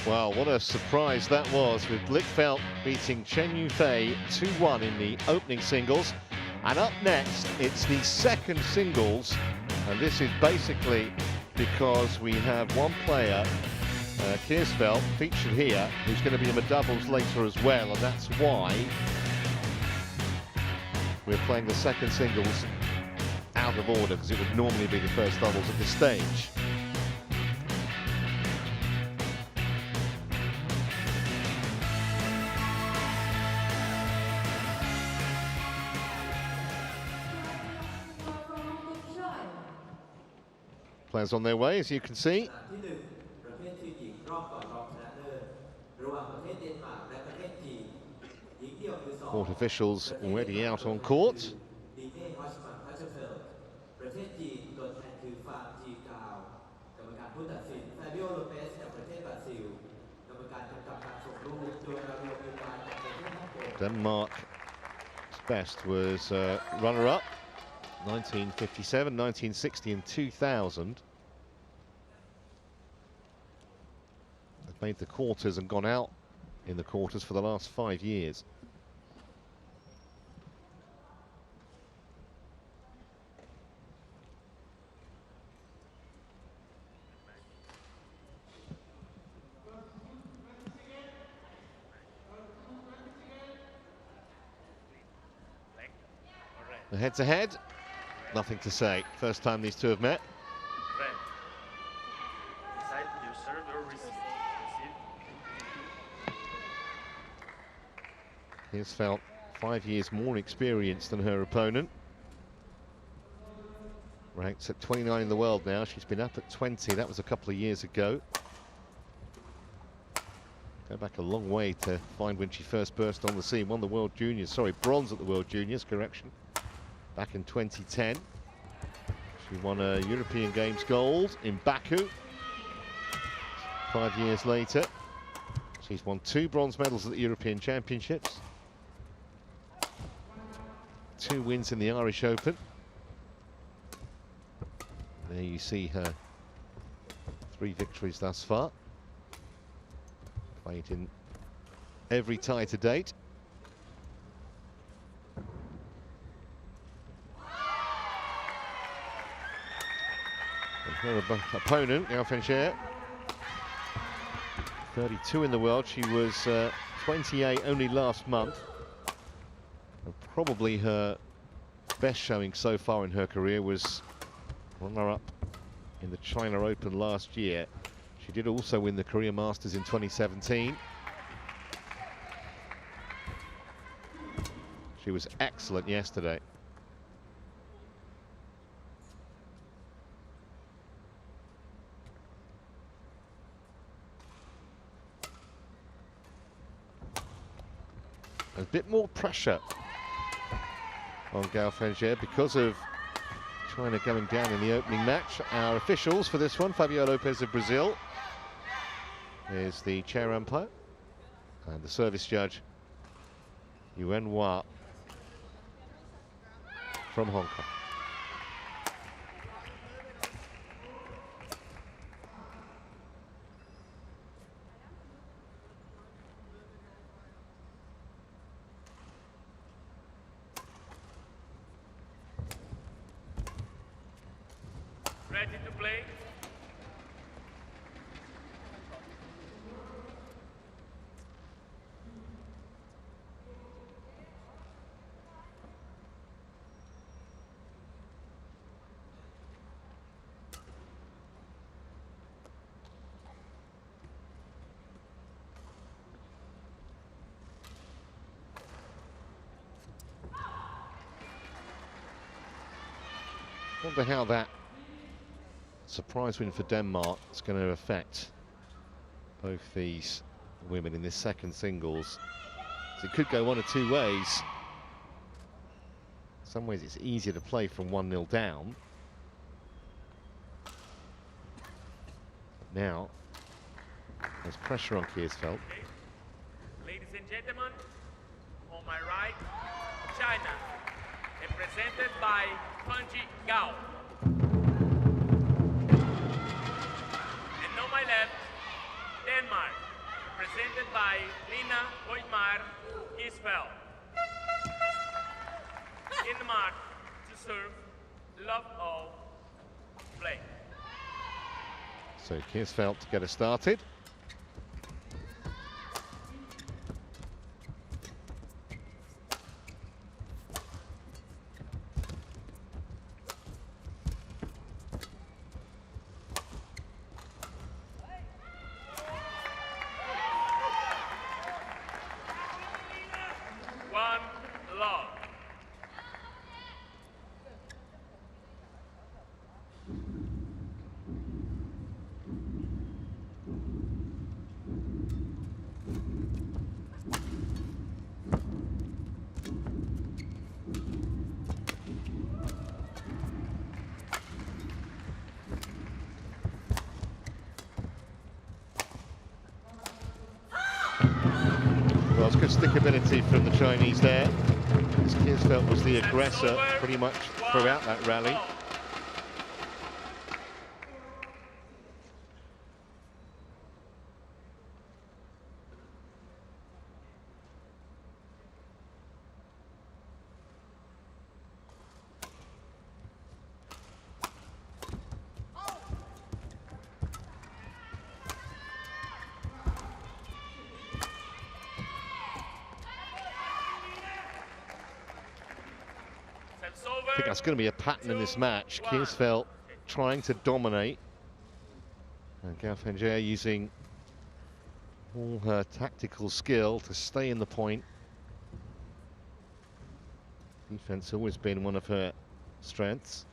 Well, what a surprise that was, with Blichfeldt beating Chen Yufei 2-1 in the opening singles. And up next, it's the second singles. And this is basically because we have one player, KJAERSFELDT, featured here, who's going to be in the doubles later as well. And that's why we're playing the second singles out of order, because it would normally be the first doubles at this stage. Players on their way, as you can see. Court officials already out on court. Denmark's best was runner-up. 1957, 1960 and 2000. They've made the quarters and gone out in the quarters for the last 5 years. The head-to-head. Nothing to say. First time these two have met. KJAERSFELDT 5 years more experienced than her opponent. Ranked at 29 in the world now. She's been up at 20. That was a couple of years ago. Go back a long way to find when she first burst on the scene. Won the World Juniors. Sorry, bronze at the World Juniors. Correction. Back in 2010. She won a European Games gold in Baku. 5 years later, she's won 2 bronze medals at the European Championships. 2 wins in the Irish Open. There you see her 3 victories thus far. Played in every tie to date. Her opponent, GAO Fangjie, 32 in the world. She was 28 only last month. And probably her best showing so far in her career was runner-up in the China Open last year. She did also win the Korea Masters in 2017. She was excellent yesterday. A bit more pressure on GAO Fangjie because of China going down in the opening match. Our officials for this one, Fabio Lopez of Brazil is the chair umpire, and the service judge, Yuan Hua from Hong Kong. Ready to play? Wonder how that surprise win for Denmark is going to affect both these women in this second singles. So it could go one of 2 ways. In some ways it's easier to play from 1-0 down. But now there's pressure on KJAERSFELDT. Okay. Ladies and gentlemen, on my right, China, represented by Fangjie GAO. And on my left, Denmark, represented by Hojmark KJAERSFELDT. In the mark to serve, love all, play. So KJAERSFELDT to get us started. One love. Well, it's good stickability from the Chinese there. As KJAERSFELDT was the aggressor pretty much throughout that rally. I think that's going to be a pattern in this match. KJAERSFELDT trying to dominate. And GAO Fangjie using all her tactical skill to stay in the point. Defense always been one of her strengths.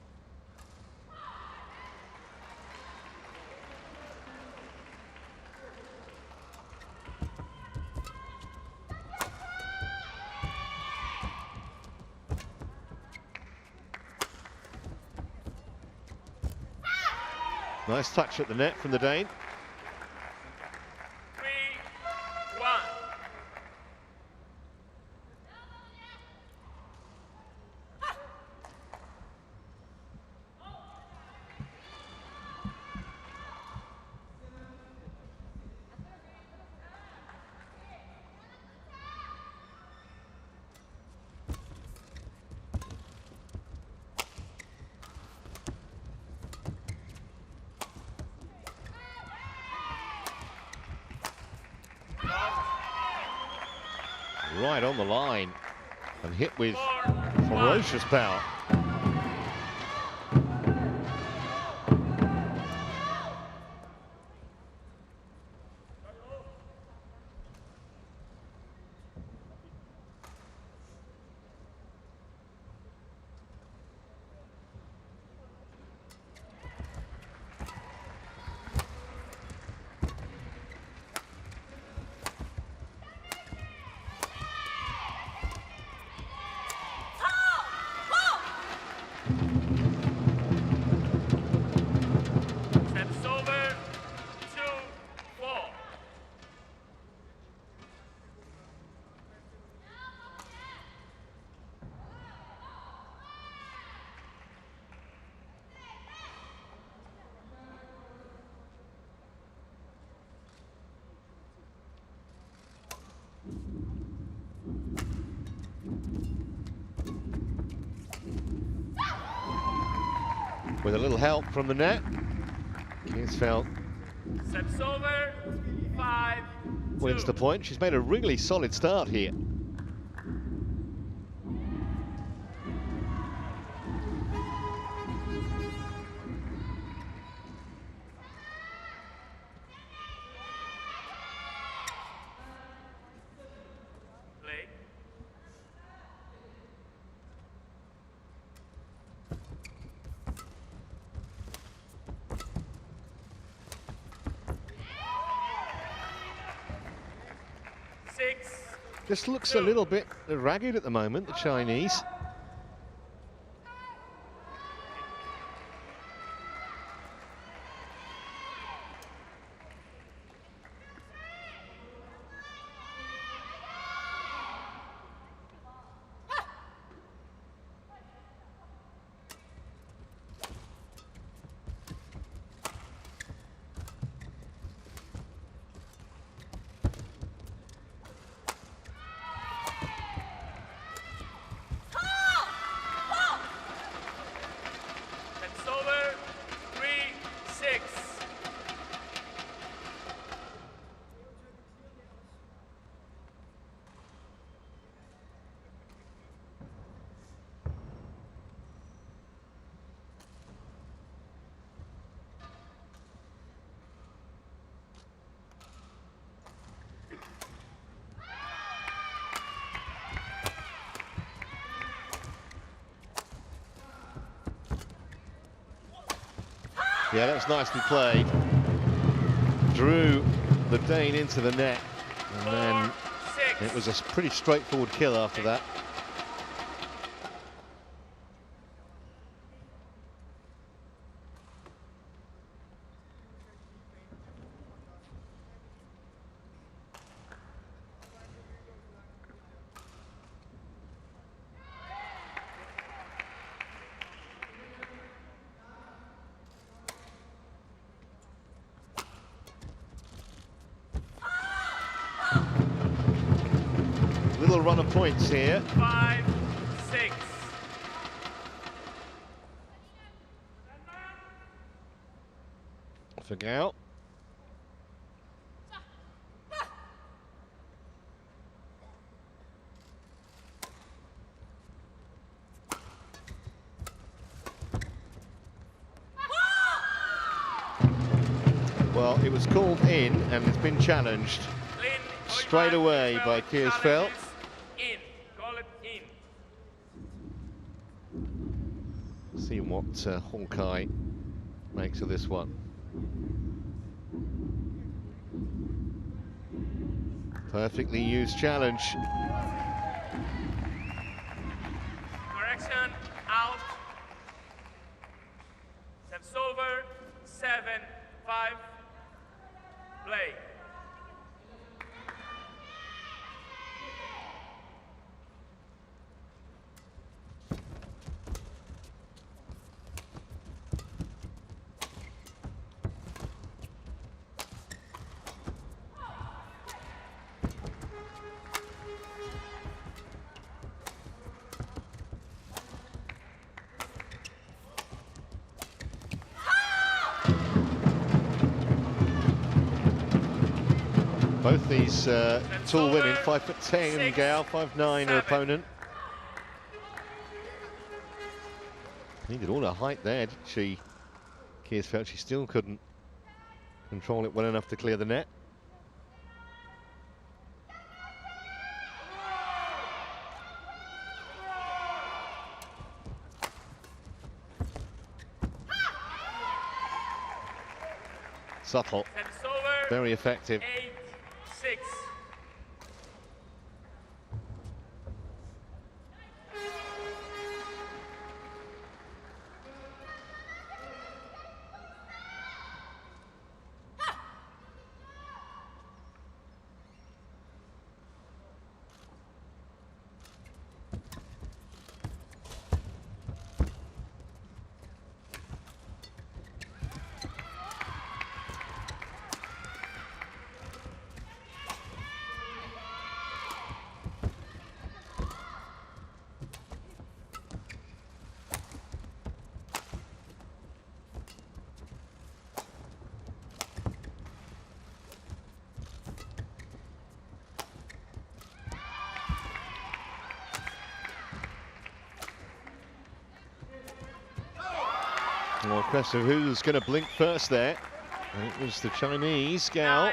Nice touch at the net from the Dane. 3-1. Right on the line and hit with ferocious power. Steps over, 2-4. With a little help from the net, KJAERSFELDT Steps over, 5-2. wins the point. She's made a really solid start here. Play. Just looks a little bit ragged at the moment, the Chinese. Yeah, that was nicely played. Drew the Dane into the net, and then it was a pretty straightforward kill after that. Little run of points here. 5-6. For GAO. Well, it was called in and it's been challenged straight away by KJAERSFELDT. In. Call it in. See what Hawkeye makes of this one. Perfectly used challenge. Correction. Out. Steps over. 7-5. Play. Both these tall women, 5'10", and GAO 5'9", her opponent. Needed all her height there, didn't she? KJAERSFELDT, she still couldn't control it well enough to clear the net. Subtle, very effective. 8-6. Well, question of who's going to blink first there. And it was the Chinese GAO. 9-6.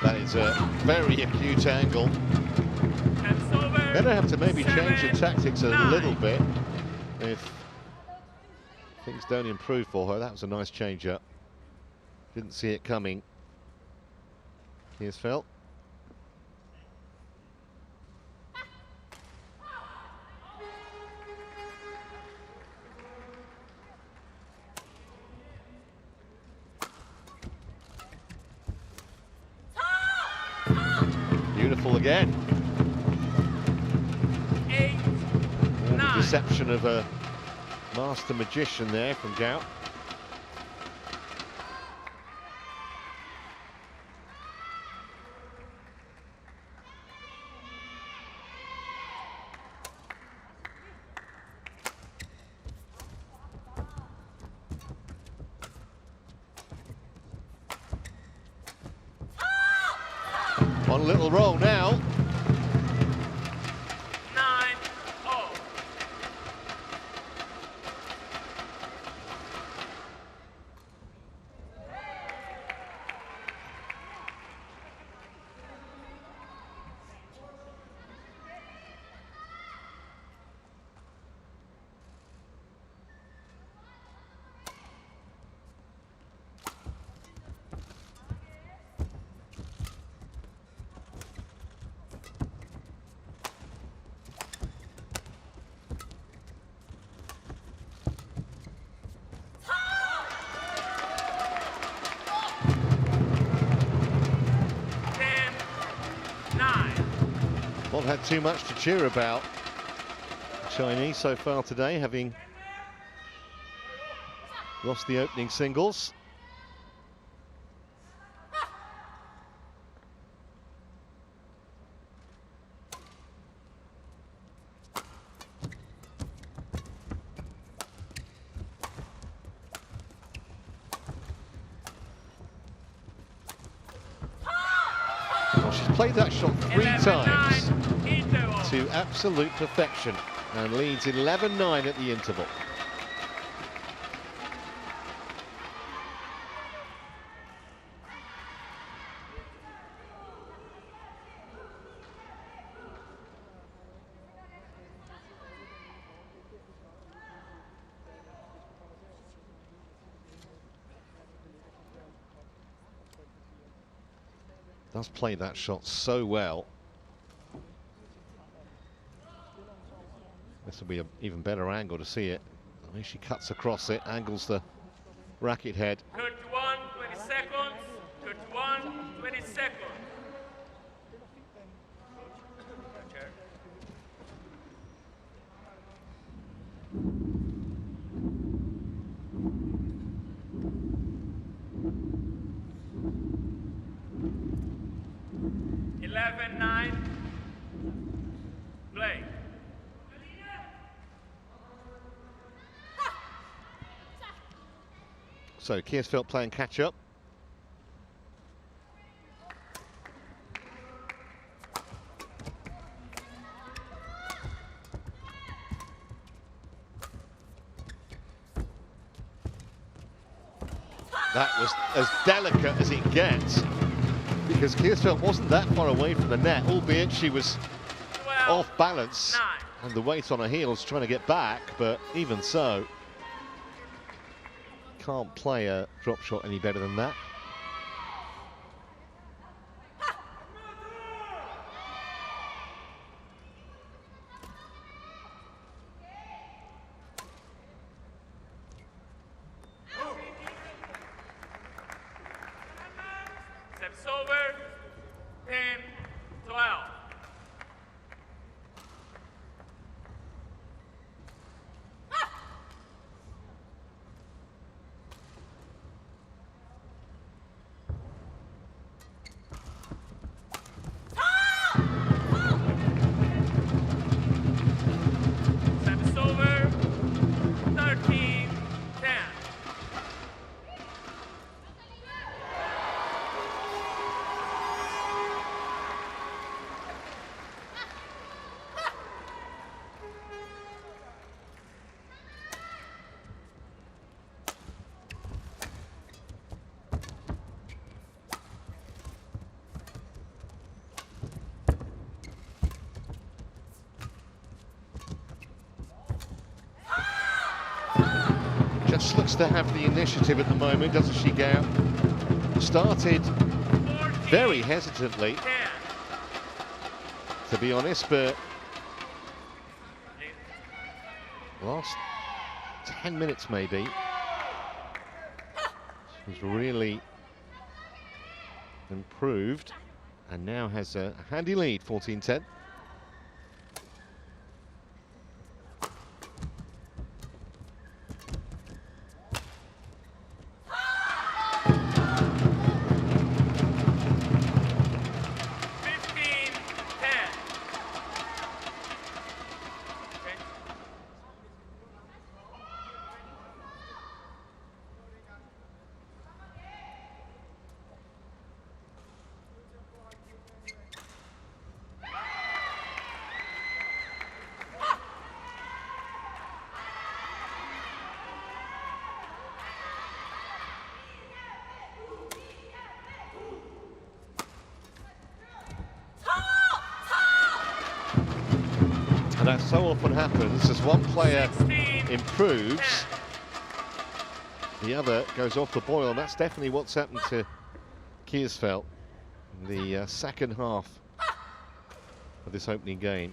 That is a very acute angle. Going to have to maybe change the tactics a little bit if things don't improve for her. That was a nice change up. Didn't see it coming. KJAERSFELDT. careful again. 8, The 9. deception of a master magician there from GAO. One little roll now. 9-0. Not had too much to cheer about. Chinese so far today, having lost the opening singles. Well, she's played that shot 3 times to absolute perfection and leads 11-9 at the interval. Does play that shot so well. This will be an even better angle to see it. I mean, she cuts across it, angles the racket head. 31, 20 seconds. 31, 20 seconds. Play. So KJAERSFELDT playing catch up. That was as delicate as it gets, because KJAERSFELDT wasn't that far away from the net, albeit she was 12, off balance 9. and the weight on her heels trying to get back, but even so, can't play a drop shot any better than that. Steps over. 10, 12. Steps over. 13, 10. Just looks to have the initiative at the moment, doesn't she, GAO? Started 14, very hesitantly, 10. to be honest, but last 10 minutes maybe, she's really improved. and now has a handy lead, 14-10. And that so often happens as one player improves, the other goes off the boil, and that's definitely what's happened to KJAERSFELDT in the second half of this opening game.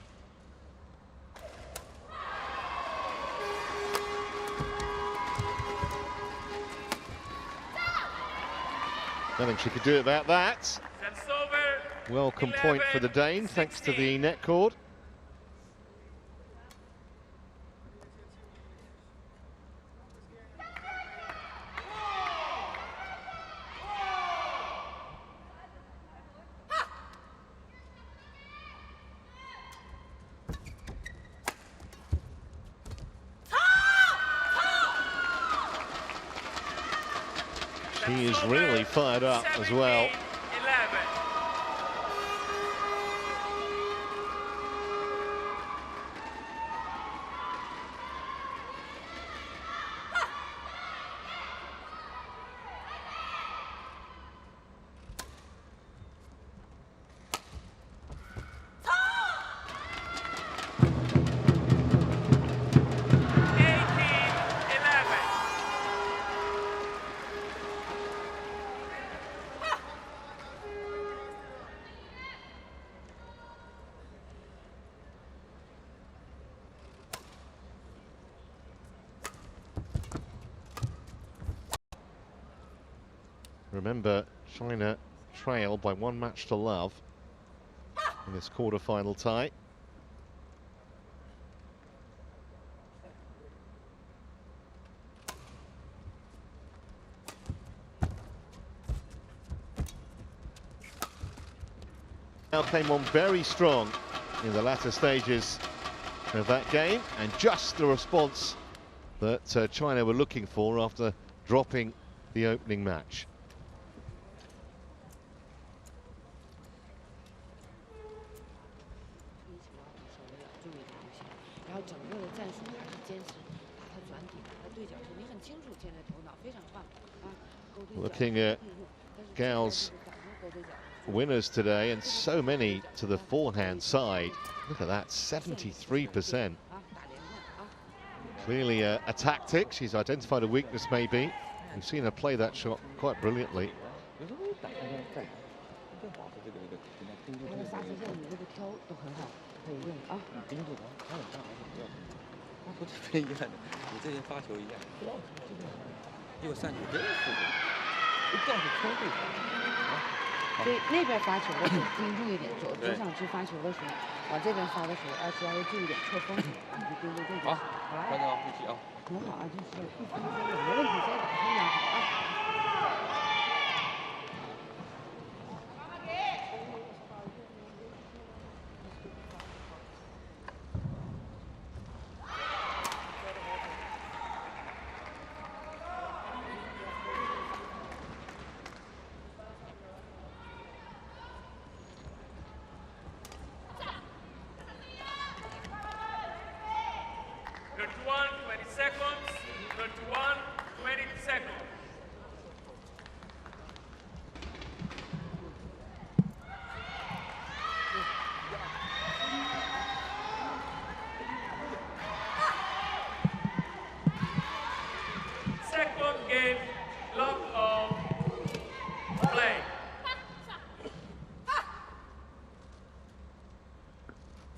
Nothing she could do about that. Welcome point for the Dane, thanks to the net cord. She is really fired up as well. Remember, China trail by 1 match to love in this quarter-final tie. Now came on very strong in the latter stages of that game, and just the response that China were looking for after dropping the opening match. Looking at GAO's winners today, and so many to the forehand side. Look at that, 73%. Clearly a tactic. She's identified a weakness maybe. We've seen her play that shot quite brilliantly.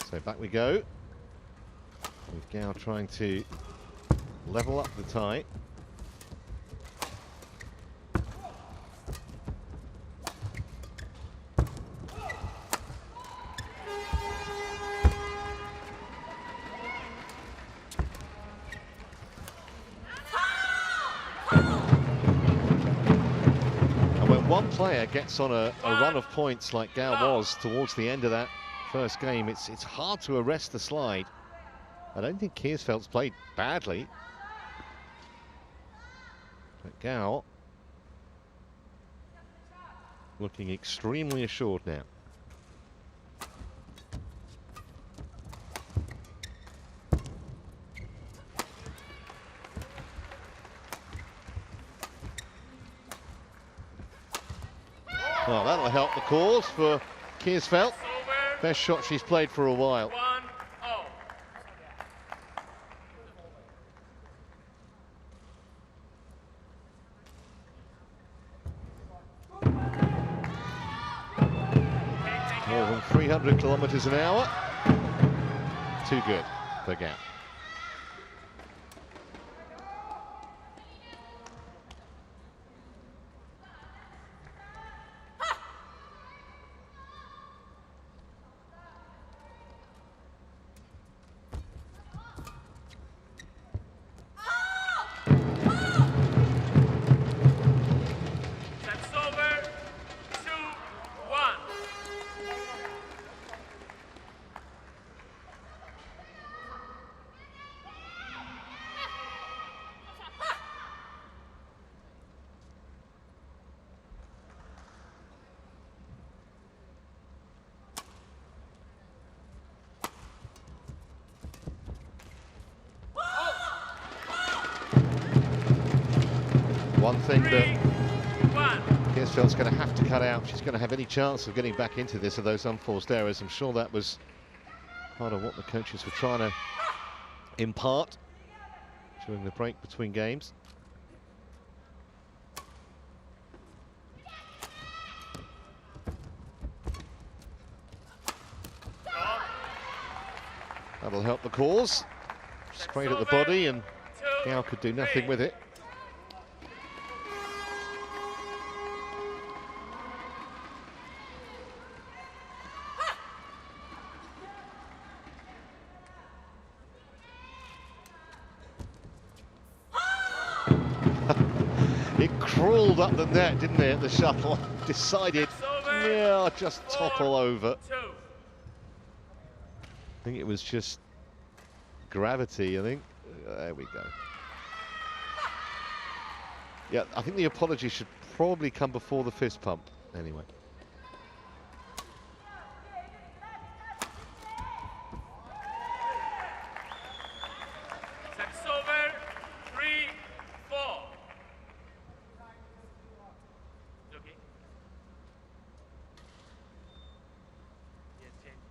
So back we go, with GAO trying to level up the tie. one player gets on a run of points like GAO was towards the end of that first game, it's hard to arrest the slide. I don't think KJAERSFELDT's played badly, but GAO looking extremely assured now. Well, that'll help the cause for KJAERSFELDT. Best shot she's played for a while. 1-0. More than 300 kilometers an hour. Too good for GAO. That's over. 2-1. One thing that 3-1. KJAERSFELDT's going to have to cut out, she's going to have any chance of getting back into this, are those unforced errors. I'm sure that was part of what the coaches were trying to impart during the break between games. That'll help the cause. Straight at the body, and GAO could do nothing with it. It crawled up the net, didn't it, the shuttle? Decided, yeah, I'll just topple over. 2. I think it was just gravity, I think. There we go. Yeah, I think the apology should probably come before the fist pump, anyway. That's over. 3-4. Okay. Yes, change.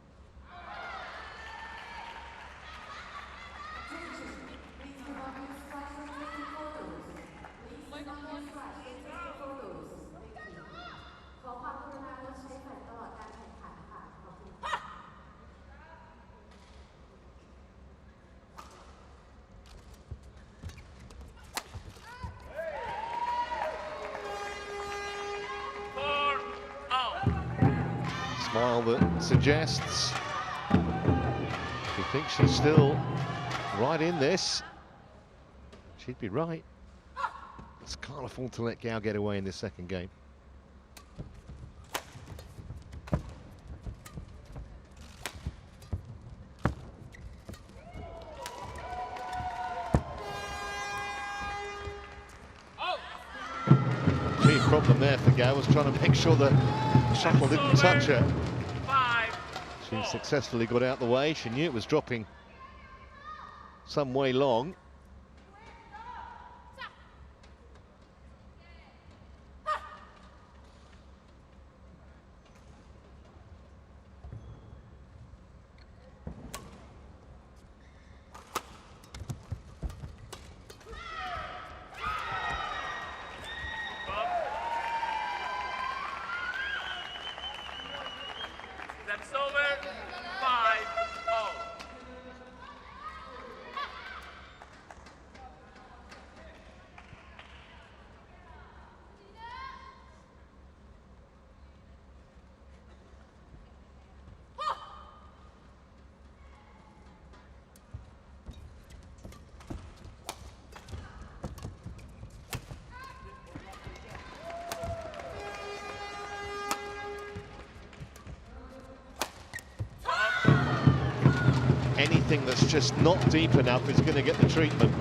Smile that suggests she thinks she's still right in this. She'd be right. Just can't afford to let GAO get away in this second game. Key problem there for GAO was trying to make sure the shuttle didn't touch her. 5. She successfully got out the way. She knew it was dropping some way long. That's over. 5-0. anything that's just not deep enough is going to get the treatment.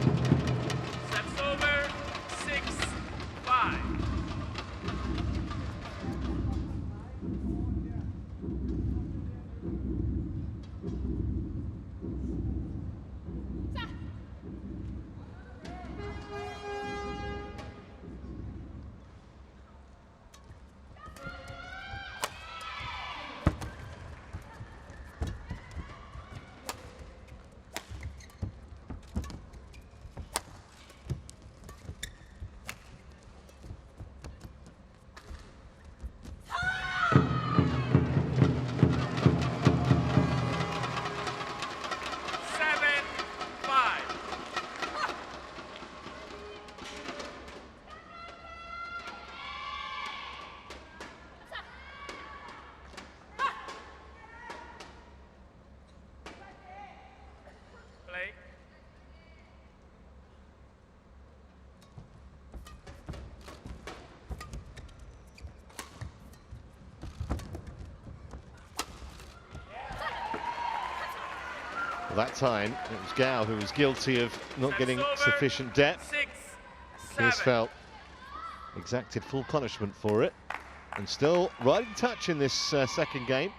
Sets over 6-5. That time, it was GAO who was guilty of not getting sufficient depth. KJAERSFELDT exacted full punishment for it, and still right in touch in this second game.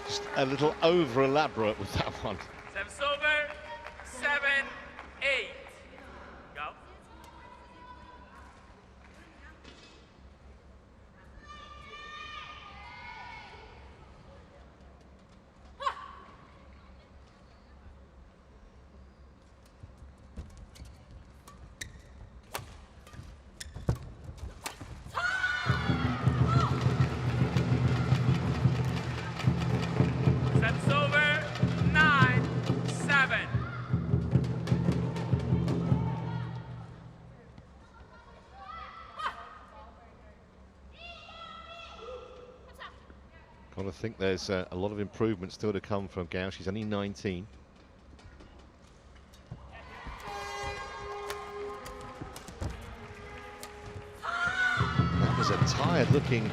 Just a little over elaborate with that one. Service over 7-8. Go. Service over 9-7. Got to think there's a lot of improvement still to come from GAO. She's only 19. That was a tired-looking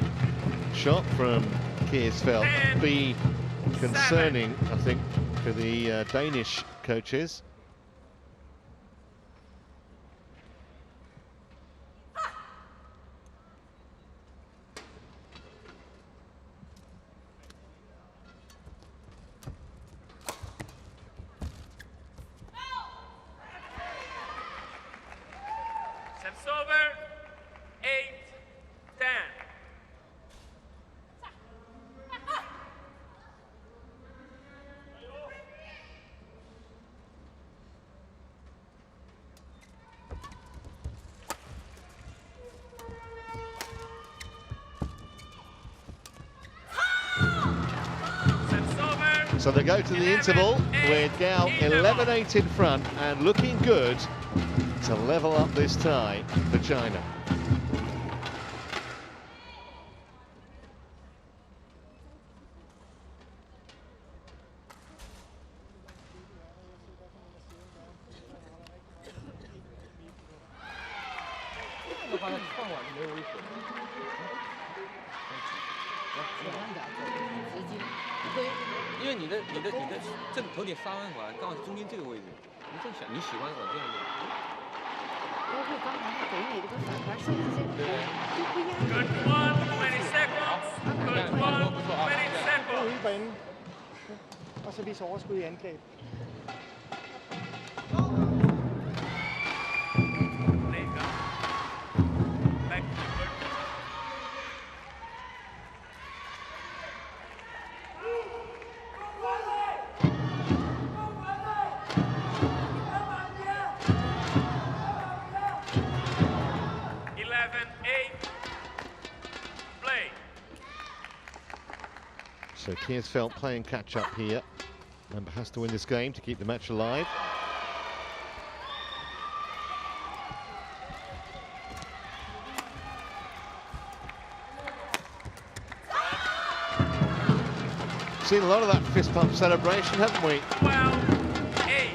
shot from KJAERSFELDT. Be concerning, I think, for the Danish coaches. Service over 8-10. So they go to the interval with GAO 11-8 in front and looking good to level up this tie for China. Good one, 20 seconds. Good one, 20 seconds. Ude i banen. Og så vise overskud i angreb. There you go. Back to the KJAERSFELDT playing catch up here. Member has to win this game to keep the match alive. Seen a lot of that fist pump celebration, haven't we? 12-8.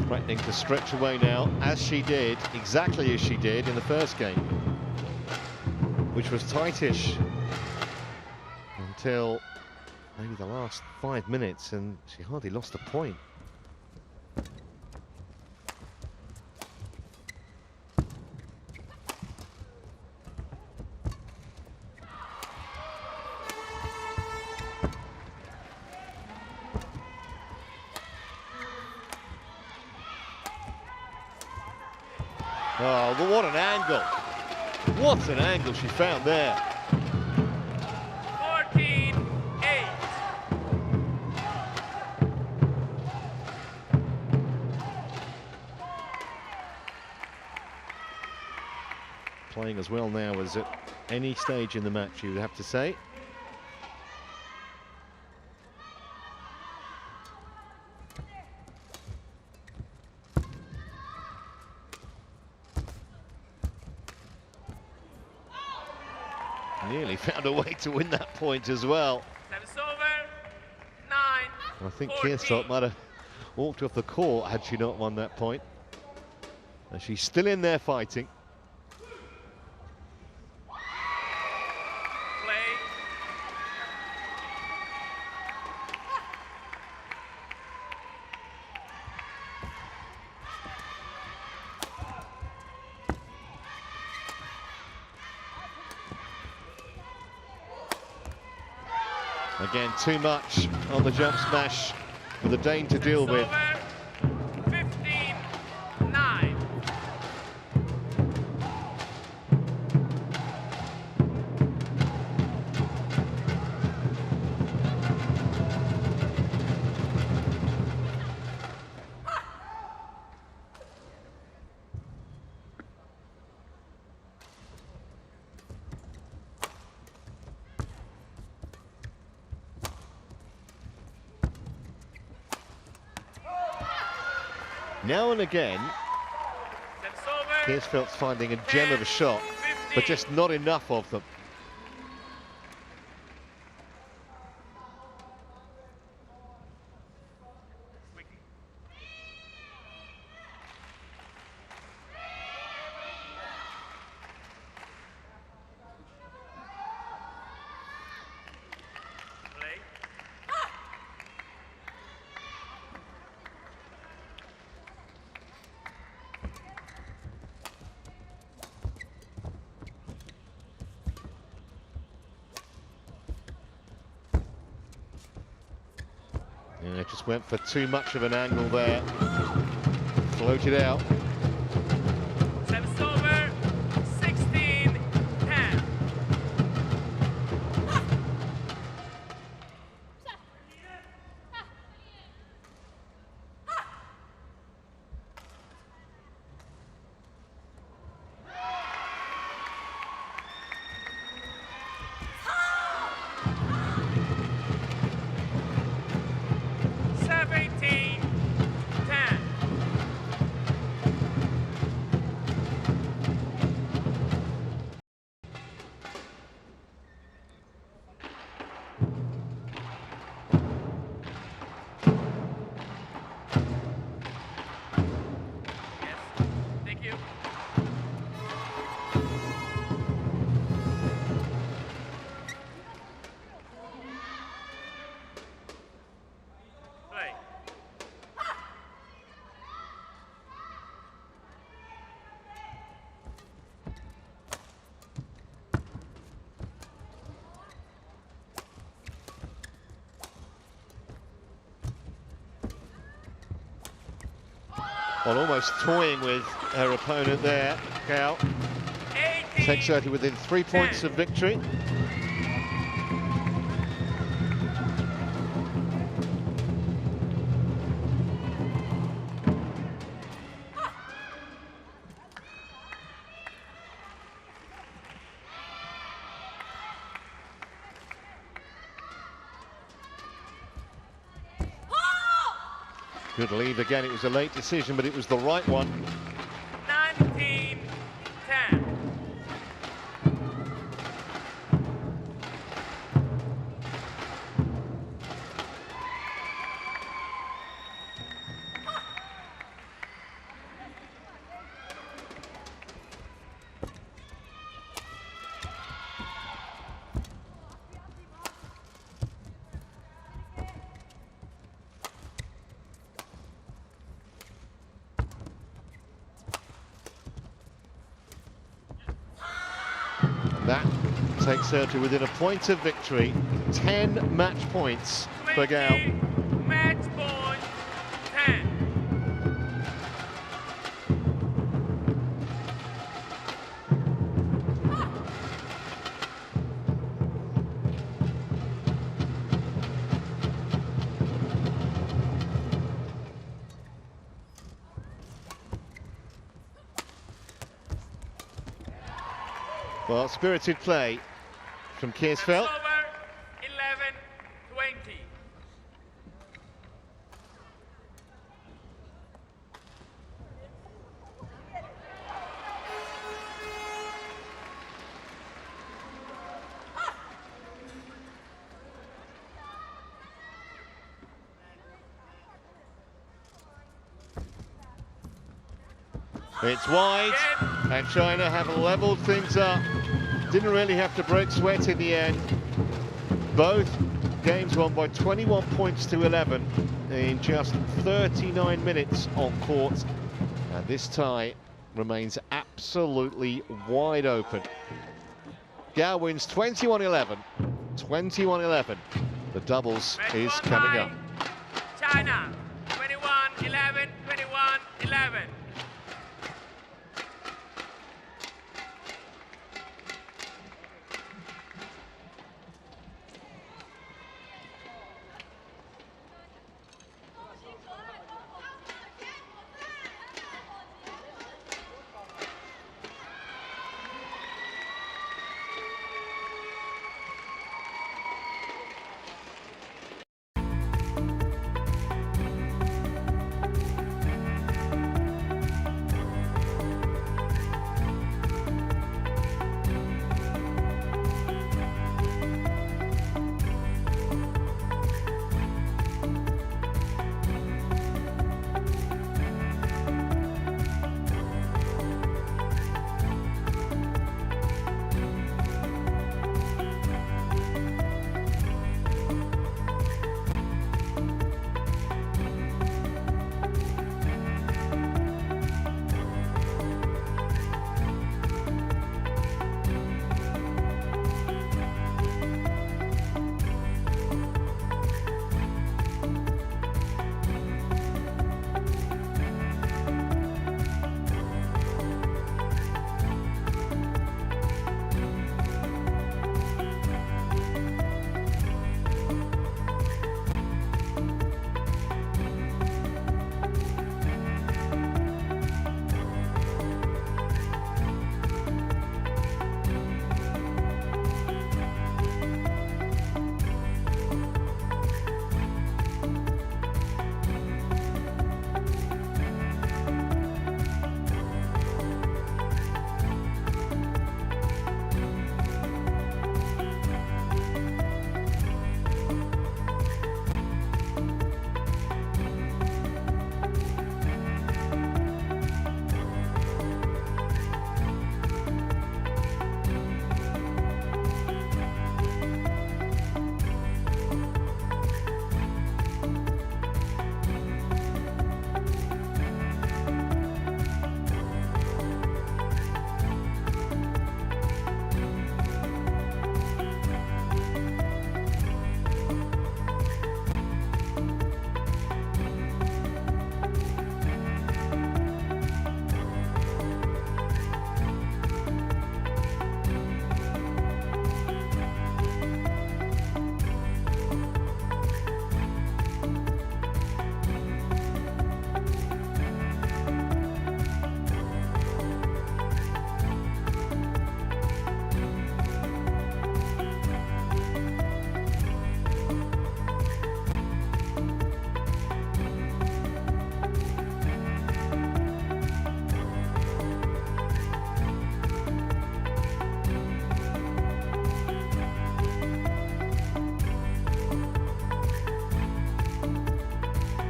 Threatening to stretch away now, as she did, exactly as she did in the first game, which was tightish until maybe the last 5 minutes, and she hardly lost a point. Oh, but what an angle. What an angle she found there. 14-8. Playing as well now as at any stage in the match, you would have to say. Nearly found a way to win that point as well. Service over. 9. I think 14. KJAERSFELDT might have walked off the court had she not won that point. And she's still in there fighting. Play. Again, too much on the jump smash for the Dane to deal with. 15-9. Now and again, Service over. KJAERSFELDT's finding a gem of a shot, but just not enough of them. Play. Yeah, just went for too much of an angle there. Floated out. Service over. 16-10. Well, almost toying with her opponent there. GAO takes her to within 3 points of victory. Good lead again. It was a late decision, but it was the right one. 19-10. That takes her to within a point of victory. 10 match points for GAO. Match point 10. Well, spirited play from KJAERSFELDT. Over 11-20. It's wide, and China have levelled things up. Didn't really have to break sweat in the end. Both games won by 21 points to 11 in just 39 minutes on court. And this tie remains absolutely wide open. GAO wins 21-11, 21-11. The doubles is coming up. China 21-11, 21-11.